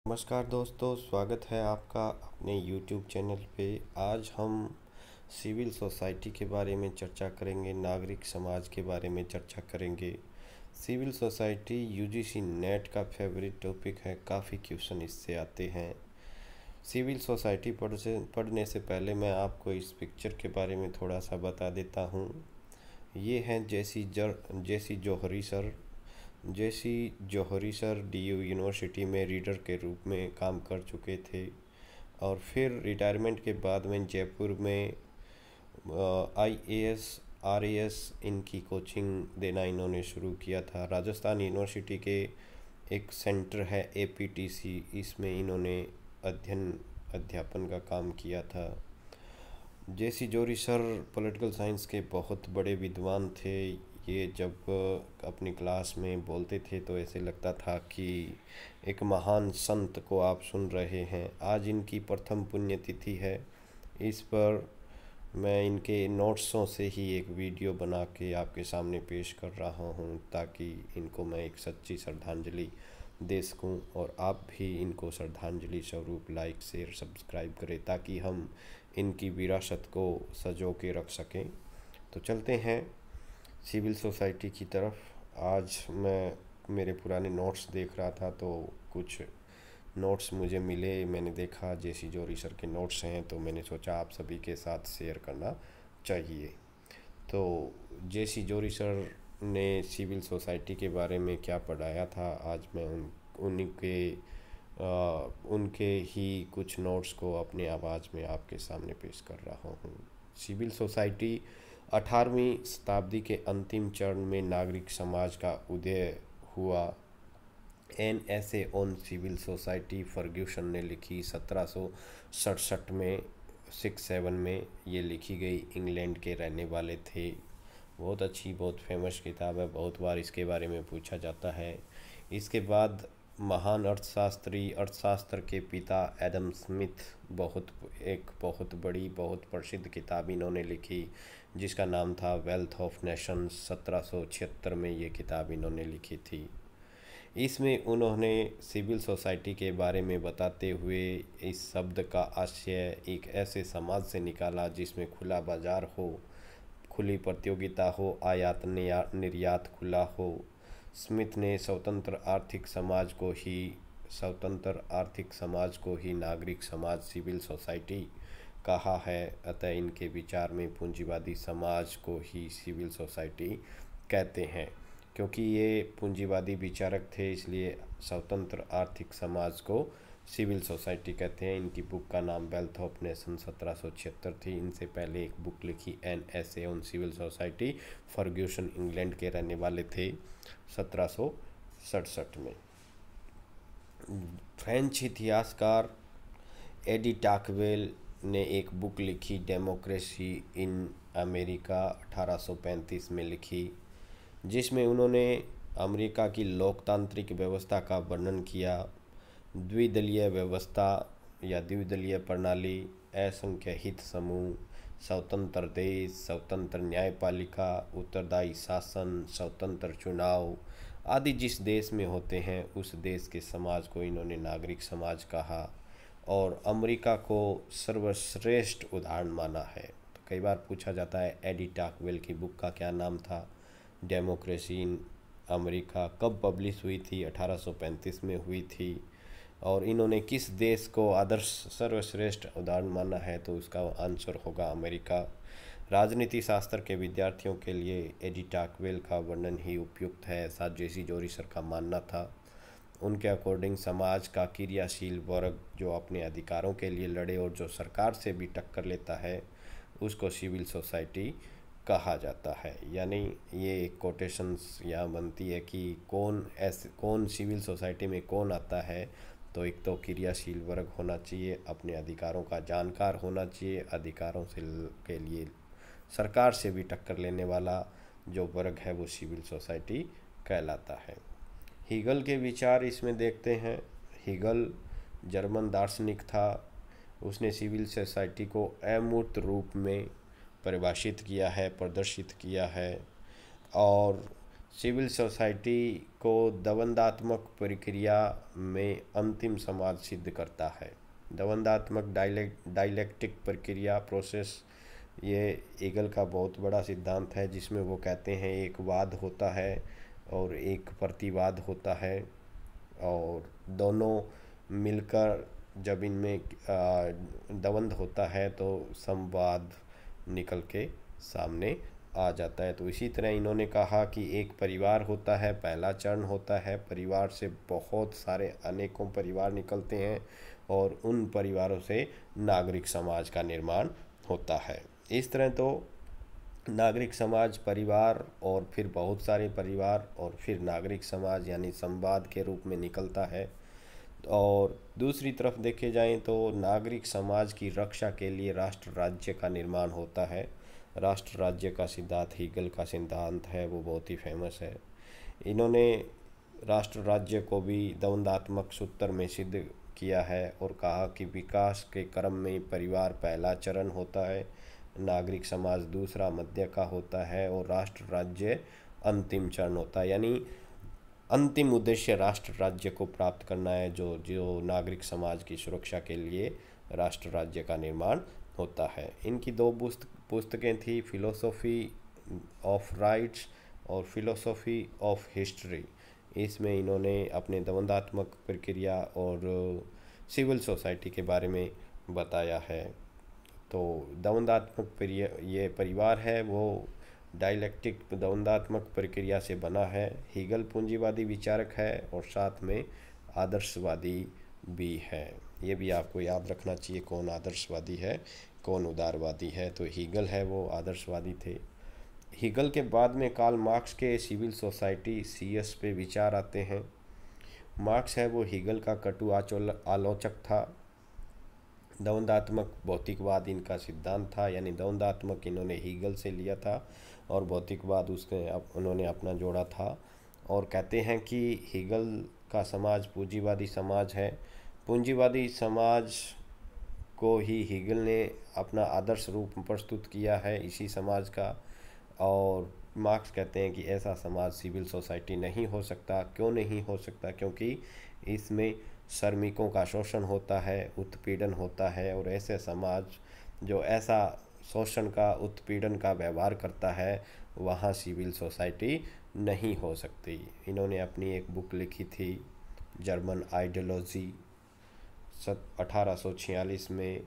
नमस्कार दोस्तों, स्वागत है आपका अपने YouTube चैनल पे। आज हम सिविल सोसाइटी के बारे में चर्चा करेंगे, नागरिक समाज के बारे में चर्चा करेंगे। सिविल सोसाइटी यूजीसी नेट का फेवरेट टॉपिक है, काफ़ी क्वेश्चन इससे आते हैं। सिविल सोसाइटी पढ़ने से पहले मैं आपको इस पिक्चर के बारे में थोड़ा सा बता देता हूँ। ये हैं जेसी जोहरी सर। जेसी जोहरी सर डीयू यूनिवर्सिटी में रीडर के रूप में काम कर चुके थे और फिर रिटायरमेंट के बाद में जयपुर में आईएएस आरएएस इनकी कोचिंग देना इन्होंने शुरू किया था। राजस्थान यूनिवर्सिटी के एक सेंटर है एपीटीसी, इसमें इन्होंने अध्यापन का काम किया था। जेसी जोरी सर पॉलिटिकल साइंस के बहुत बड़े विद्वान थे। ये जब अपनी क्लास में बोलते थे तो ऐसे लगता था कि एक महान संत को आप सुन रहे हैं। आज इनकी प्रथम पुण्यतिथि है। इस पर मैं इनके नोट्सों से ही एक वीडियो बना के आपके सामने पेश कर रहा हूँ, ताकि इनको मैं एक सच्ची श्रद्धांजलि दे सकूँ और आप भी इनको श्रद्धांजलि स्वरूप लाइक शेयर सब्सक्राइब करें, ताकि हम इनकी विरासत को सजो के रख सकें। तो चलते हैं सिविल सोसाइटी की तरफ। आज मैं मेरे पुराने नोट्स देख रहा था तो कुछ नोट्स मुझे मिले। मैंने देखा जेसी जोरी सर के नोट्स हैं, तो मैंने सोचा आप सभी के साथ शेयर करना चाहिए। तो जेसी जोरी सर ने सिविल सोसाइटी के बारे में क्या पढ़ाया था, आज मैं उनके ही कुछ नोट्स को अपने आवाज़ में आपके सामने पेश कर रहा हूँ। सिविल सोसाइटी 18वीं शताब्दी के अंतिम चरण में नागरिक समाज का उदय हुआ। An essay on civil society Ferguson ने लिखी 1767 में 67 में ये लिखी गई। इंग्लैंड के रहने वाले थे। बहुत अच्छी, बहुत फेमस किताब है, बहुत बार इसके बारे में पूछा जाता है। इसके बाद महान अर्थशास्त्र के पिता एडम स्मिथ बहुत बड़ी, बहुत प्रसिद्ध किताब इन्होंने लिखी, जिसका नाम था वेल्थ ऑफ नेशंस। 1776 में ये किताब इन्होंने लिखी थी। इसमें उन्होंने सिविल सोसाइटी के बारे में बताते हुए इस शब्द का आशय एक ऐसे समाज से निकाला जिसमें खुला बाजार हो, खुली प्रतियोगिता हो, आयात निर्यात खुला हो। स्मिथ ने स्वतंत्र आर्थिक समाज को ही नागरिक समाज सिविल सोसाइटी कहा है। अतः इनके विचार में पूंजीवादी समाज को ही सिविल सोसाइटी कहते हैं। क्योंकि ये पूंजीवादी विचारक थे, इसलिए स्वतंत्र आर्थिक समाज को सिविल सोसाइटी कहते हैं। इनकी बुक का नाम वेल्थ ऑफ नेशन 1776 थी। इनसे पहले एक बुक लिखी an essay on civil society, Ferguson England के रहने वाले थे 1767 में। फ्रेंच इतिहासकार एडी टाकवेल ने एक बुक लिखी डेमोक्रेसी इन अमेरिका 1835 में लिखी, जिसमें उन्होंने अमेरिका की लोकतांत्रिक व्यवस्था का वर्णन किया। द्विदलीय व्यवस्था या द्विदलीय प्रणाली, असंख्य हित समूह, स्वतंत्र देश, स्वतंत्र न्यायपालिका, उत्तरदायी शासन, स्वतंत्र चुनाव आदि जिस देश में होते हैं उस देश के समाज को इन्होंने नागरिक समाज कहा और अमेरिका को सर्वश्रेष्ठ उदाहरण माना है। तो कई बार पूछा जाता है एडी टाकवेल की बुक का क्या नाम था। डेमोक्रेसी इन अमेरिका कब पब्लिश हुई थी? 1835 में हुई थी। और इन्होंने किस देश को आदर्श सर्वश्रेष्ठ उदाहरण माना है? तो उसका आंसर होगा अमेरिका। राजनीति शास्त्र के विद्यार्थियों के लिए एडी टाकवेल का वर्णन ही उपयुक्त है, ऐसा जेसी जोरी सर का मानना था। उनके अकॉर्डिंग समाज का क्रियाशील वर्ग जो अपने अधिकारों के लिए लड़े और जो सरकार से भी टक्कर लेता है, उसको सिविल सोसाइटी कहा जाता है। यानी ये एक कोटेशंस यहाँ बनती है कि कौन सिविल सोसाइटी में कौन आता है। तो एक तो क्रियाशील वर्ग होना चाहिए, अपने अधिकारों का जानकार होना चाहिए, अधिकारों से के लिए सरकार से भी टक्कर लेने वाला जो वर्ग है वो सिविल सोसाइटी कहलाता है। हीगल के विचार इसमें देखते हैं। हीगल जर्मन दार्शनिक था। उसने सिविल सोसाइटी को अमूर्त रूप में परिभाषित किया है, प्रदर्शित किया है और सिविल सोसाइटी को द्वंद्वात्मक प्रक्रिया में अंतिम समाज सिद्ध करता है। द्वंद्वात्मक डायलेक्टिक प्रक्रिया प्रोसेस, ये ईगल का बहुत बड़ा सिद्धांत है, जिसमें वो कहते हैं एक वाद होता है और एक प्रतिवाद होता है, और दोनों मिलकर जब इनमें द्वंद्व होता है तो संवाद निकल के सामने आ जाता है। तो इसी तरह इन्होंने कहा कि एक परिवार होता है, पहला चरण होता है, परिवार से बहुत सारे अनेकों परिवार निकलते हैं और उन परिवारों से नागरिक समाज का निर्माण होता है। इस तरह तो नागरिक समाज, परिवार और फिर बहुत सारे परिवार और फिर नागरिक समाज यानी संवाद के रूप में निकलता है। और दूसरी तरफ देखे जाएं तो नागरिक समाज की रक्षा के लिए राष्ट्र राज्य का निर्माण होता है। राष्ट्र राज्य का सिद्धांत हीगल का सिद्धांत है, वो बहुत ही फेमस है। इन्होंने राष्ट्र राज्य को भी द्वंद्वात्मक सूत्र में सिद्ध किया है और कहा कि विकास के क्रम में परिवार पहला चरण होता है, नागरिक समाज दूसरा मध्य का होता है और राष्ट्र राज्य अंतिम चरण होता है। यानी अंतिम उद्देश्य राष्ट्र राज्य को प्राप्त करना है, जो जो नागरिक समाज की सुरक्षा के लिए राष्ट्र राज्य का निर्माण होता है। इनकी दो पुस्तकें थी, फिलोसॉफी ऑफ राइट्स और फिलोसॉफी ऑफ हिस्ट्री। इसमें इन्होंने अपने द्वंद्वात्मक प्रक्रिया और सिविल सोसाइटी के बारे में बताया है। तो द्वंद्वात्मक ये परिवार है वो डायलेक्टिक द्वंद्वात्मक प्रक्रिया से बना है। हीगल पूंजीवादी विचारक है और साथ में आदर्शवादी भी है। ये भी आपको याद रखना चाहिए, कौन आदर्शवादी है कौन उदारवादी है। तो हीगल है वो आदर्शवादी थे। हीगल के बाद में कार्ल मार्क्स के सिविल सोसाइटी CS पे विचार आते हैं। मार्क्स है वो हीगल का कटु आलोचक था। द्वंद्वात्मक भौतिकवाद इनका सिद्धांत था, यानी द्वंद्वात्मक इन्होंने हीगल से लिया था और भौतिकवाद उसके उन्होंने अपना जोड़ा था। और कहते हैं कि हीगल का समाज पूंजीवादी समाज है। पूंजीवादी समाज को ही हीगल ने अपना आदर्श रूप प्रस्तुत किया है इसी समाज का। और मार्क्स कहते हैं कि ऐसा समाज सिविल सोसाइटी नहीं हो सकता। क्यों नहीं हो सकता? क्योंकि इसमें श्रमिकों का शोषण होता है, उत्पीड़न होता है, और ऐसे समाज जो ऐसा शोषण का उत्पीड़न का व्यवहार करता है वहाँ सिविल सोसाइटी नहीं हो सकती। इन्होंने अपनी एक बुक लिखी थी जर्मन आइडियोलॉजी 1846 में।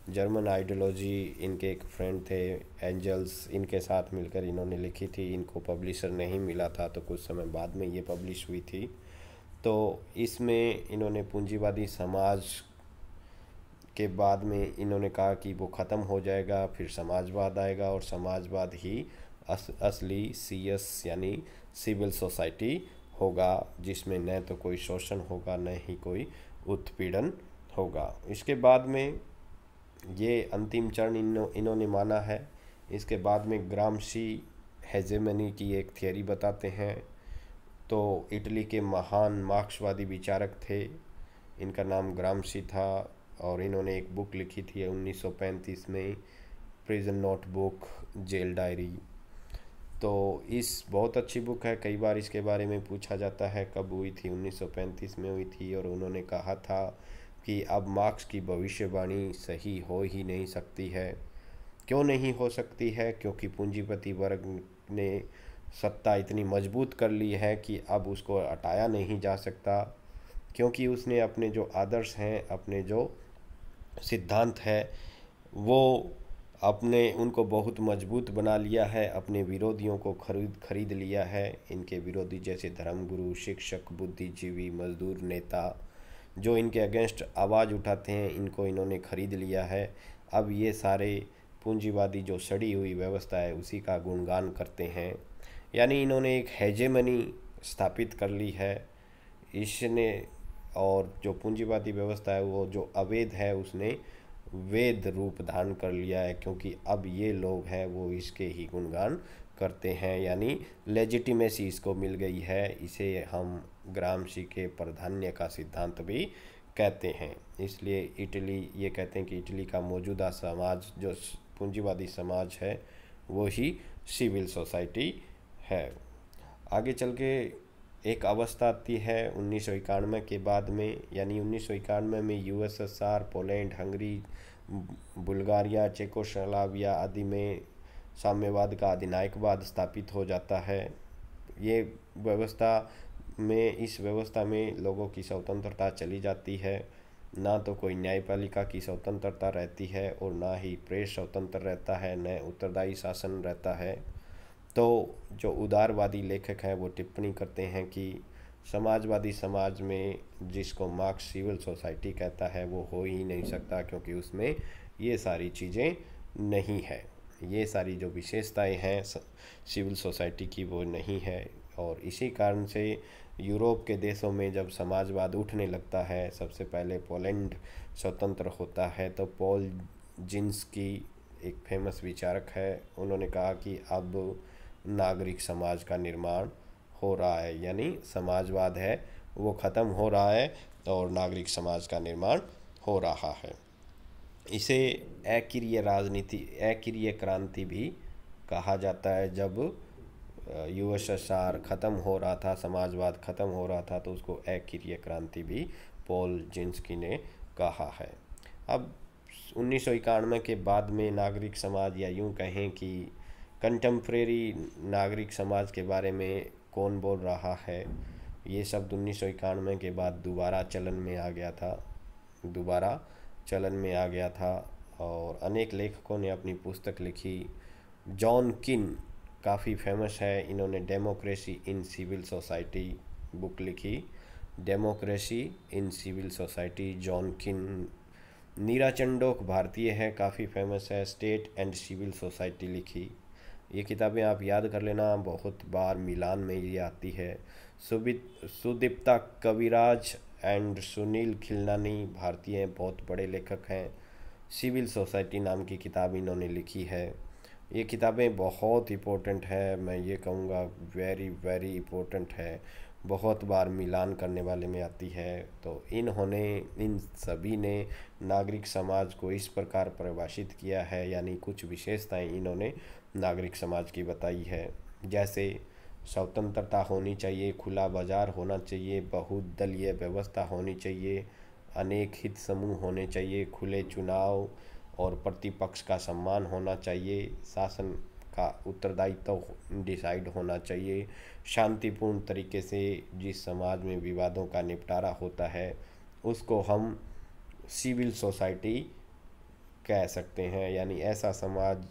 जर्मन आइडियोलॉजी इनके एक फ्रेंड थे एंजल्स, इनके साथ मिलकर इन्होंने लिखी थी। इनको पब्लिशर नहीं मिला था तो कुछ समय बाद में ये पब्लिश हुई थी। तो इसमें इन्होंने पूंजीवादी समाज के बाद में इन्होंने कहा कि वो ख़त्म हो जाएगा, फिर समाजवाद आएगा और समाजवाद ही असली CS यानी सिविल सोसाइटी होगा, जिसमें न तो कोई शोषण होगा न ही कोई उत्पीड़न होगा। इसके बाद में ये अंतिम चरण इन्होंने माना है। इसके बाद में ग्रामशी हेजेमनी की एक थियरी बताते हैं। तो इटली के महान मार्क्सवादी विचारक थे, इनका नाम ग्रामशी था और इन्होंने एक बुक लिखी थी 1935 में, प्रिजन नोटबुक, जेल डायरी। तो इस बहुत अच्छी बुक है, कई बार इसके बारे में पूछा जाता है कब हुई थी, 1935 में हुई थी। और उन्होंने कहा था कि अब मार्क्स की भविष्यवाणी सही हो ही नहीं सकती है। क्यों नहीं हो सकती है? क्योंकि पूंजीपति वर्ग ने सत्ता इतनी मजबूत कर ली है कि अब उसको हटाया नहीं जा सकता, क्योंकि उसने अपने जो आदर्श हैं, अपने जो सिद्धांत है वो अपने उनको बहुत मजबूत बना लिया है, अपने विरोधियों को खरीद लिया है। इनके विरोधी जैसे धर्मगुरु, शिक्षक, बुद्धिजीवी, मजदूर नेता जो इनके अगेंस्ट आवाज़ उठाते हैं, इनको इन्होंने खरीद लिया है। अब ये सारे पूंजीवादी जो सड़ी हुई व्यवस्था है उसी का गुणगान करते हैं, यानी इन्होंने एक हेजेमनी स्थापित कर ली है इसने। और जो पूंजीवादी व्यवस्था है वो जो अवैध है उसने वेद रूप धारण कर लिया है, क्योंकि अब ये लोग हैं वो इसके ही गुणगान करते हैं, यानी लेजिटिमेसी इसको मिल गई है। इसे हम ग्रामशी के प्राधान्य का सिद्धांत भी कहते हैं। इसलिए इटली, ये कहते हैं कि इटली का मौजूदा समाज जो पूंजीवादी समाज है वो ही सिविल सोसाइटी है। आगे चल के एक अवस्था आती है 1991 के बाद में, यानी 1991 में USSR, Poland, Hungary, Bulgaria, Czechoslovakia आदि में साम्यवाद का अधिनायकवाद स्थापित हो जाता है। ये इस व्यवस्था में लोगों की स्वतंत्रता चली जाती है। ना तो कोई न्यायपालिका की स्वतंत्रता रहती है और ना ही प्रेस स्वतंत्र रहता है, न उत्तरदायी शासन रहता है। तो जो उदारवादी लेखक हैं वो टिप्पणी करते हैं कि समाजवादी समाज में, जिसको मार्क्स सिविल सोसाइटी कहता है, वो हो ही नहीं सकता, क्योंकि उसमें ये सारी चीज़ें नहीं है। ये सारी जो विशेषताएं हैं सिविल सोसाइटी की वो नहीं है। और इसी कारण से यूरोप के देशों में जब समाजवाद उठने लगता है, सबसे पहले पोलैंड स्वतंत्र होता है, तो पॉल जिन्स्की एक फेमस विचारक है, उन्होंने कहा कि अब नागरिक समाज का निर्माण हो रहा है, यानी समाजवाद है वो ख़त्म हो रहा है और नागरिक समाज का निर्माण हो रहा है। इसे अकिरीय क्रांति भी कहा जाता है। जब यूएसएसआर ख़त्म हो रहा था, समाजवाद ख़त्म हो रहा था, तो उसको अकिरीय क्रांति भी पॉल जिन्स्की ने कहा है। अब 1991 के बाद में नागरिक समाज, या यूं कहें कि कंटेम्प्रेरी नागरिक समाज के बारे में कौन बोल रहा है, ये शब्द 1991 के बाद दोबारा चलन में आ गया था और अनेक लेखकों ने अपनी पुस्तक लिखी। जॉन किन काफ़ी फेमस है, इन्होंने democracy in civil society book लिखी। Democracy in civil society, John Keane. Neera Chandok भारतीय है, काफ़ी फेमस है, स्टेट एंड सिविल सोसाइटी लिखी। ये किताबें आप याद कर लेना, बहुत बार मिलान में ये आती है। सुदीप्ता कविराज एंड सुनील खिलनानी भारतीय हैं, बहुत बड़े लेखक हैं। सिविल सोसाइटी नाम की किताब इन्होंने लिखी है। ये किताबें बहुत इम्पोर्टेंट है, मैं ये कहूँगा वेरी वेरी इम्पोर्टेंट है, बहुत बार मिलान करने वाले में आती है। तो इन सभी ने नागरिक समाज को इस प्रकार परिभाषित किया है, यानी कुछ विशेषताएं इन्होंने नागरिक समाज की बताई है। जैसे स्वतंत्रता होनी चाहिए, खुला बाजार होना चाहिए, बहुदलीय व्यवस्था होनी चाहिए, अनेक हित समूह होने चाहिए, खुले चुनाव और प्रतिपक्ष का सम्मान होना चाहिए, शासन का उत्तरदायित्व डिसाइड होना चाहिए, शांतिपूर्ण तरीके से जिस समाज में विवादों का निपटारा होता है उसको हम सिविल सोसाइटी कह सकते हैं, यानी ऐसा समाज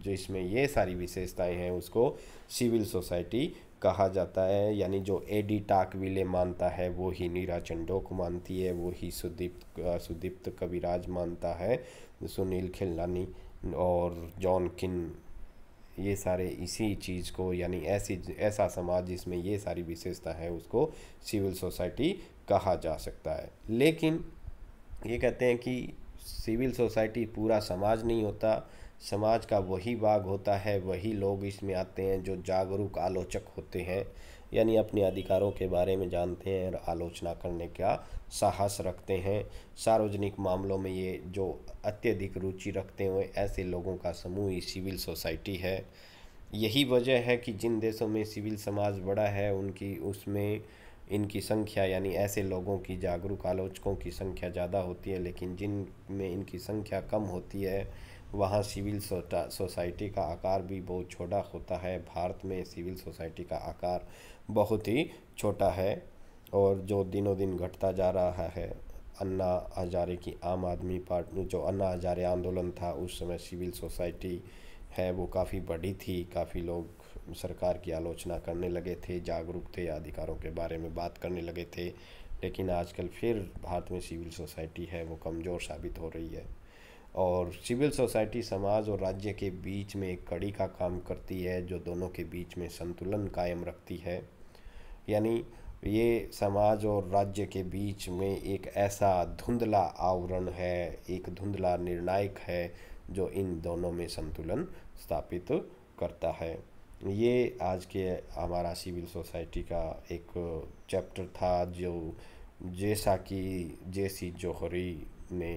जिसमें ये सारी विशेषताएं हैं उसको सिविल सोसाइटी कहा जाता है। यानी जो एडी टाकविले मानता है वो ही नीरा चंडोक मानती है, वो ही सुदीप्त कविराज मानता है, सुनील खिलनानी और जॉन किन, ये सारे इसी चीज़ को, यानी ऐसा समाज जिसमें ये सारी विशेषता है उसको सिविल सोसाइटी कहा जा सकता है। लेकिन ये कहते हैं कि सिविल सोसाइटी पूरा समाज नहीं होता, समाज का वही भाग होता है, वही लोग इसमें आते हैं जो जागरूक आलोचक होते हैं, यानी अपने अधिकारों के बारे में जानते हैं और आलोचना करने का साहस रखते हैं। सार्वजनिक मामलों में ये जो अत्यधिक रुचि रखते हुए ऐसे लोगों का समूह ही सिविल सोसाइटी है। यही वजह है कि जिन देशों में सिविल समाज बड़ा है उसमें इनकी संख्या, यानी ऐसे लोगों की, जागरूक आलोचकों की संख्या ज़्यादा होती है, लेकिन जिन में इनकी संख्या कम होती है वहाँ सिविल सोसाइटी का आकार भी बहुत छोटा होता है। भारत में सिविल सोसाइटी का आकार बहुत ही छोटा है और जो दिनों दिन घटता जा रहा है। अन्ना हजारे की आम आदमी पार्टी, जो अन्ना हजारे आंदोलन था उस समय सिविल सोसाइटी है वो काफ़ी बड़ी थी, काफ़ी लोग सरकार की आलोचना करने लगे थे, जागरूक थे, अधिकारों के बारे में बात करने लगे थे। लेकिन आजकल फिर भारत में सिविल सोसाइटी है वो कमज़ोर साबित हो रही है। और सिविल सोसाइटी समाज और राज्य के बीच में एक कड़ी का काम करती है जो दोनों के बीच में संतुलन कायम रखती है। यानी ये समाज और राज्य के बीच में एक ऐसा धुंधला आवरण है, एक धुंधला निर्णायक है जो इन दोनों में संतुलन स्थापित करता है। ये आज के हमारा सिविल सोसाइटी का एक चैप्टर था जो जेसी जोहरी ने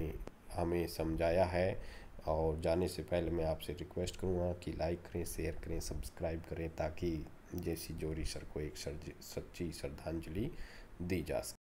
हमें समझाया है। और जाने से पहले मैं आपसे रिक्वेस्ट करूँगा कि लाइक करें, शेयर करें, सब्सक्राइब करें ताकि जेसी जोरी सर को एक सच्ची श्रद्धांजलि दी जा सके।